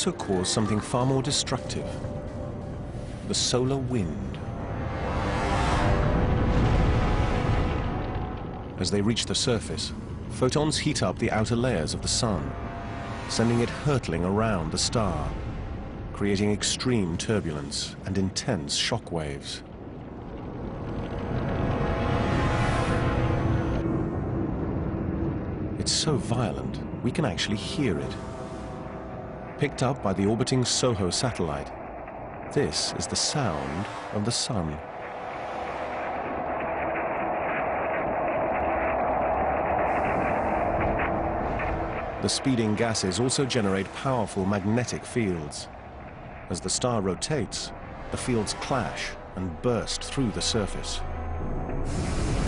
also cause something far more destructive: the solar wind. As they reach the surface, photons heat up the outer layers of the sun, sending it hurtling around the star, creating extreme turbulence and intense shock waves. It's so violent, we can actually hear it. Picked up by the orbiting SOHO satellite, this is the sound of the sun. The speeding gases also generate powerful magnetic fields. As the star rotates, the fields clash and burst through the surface.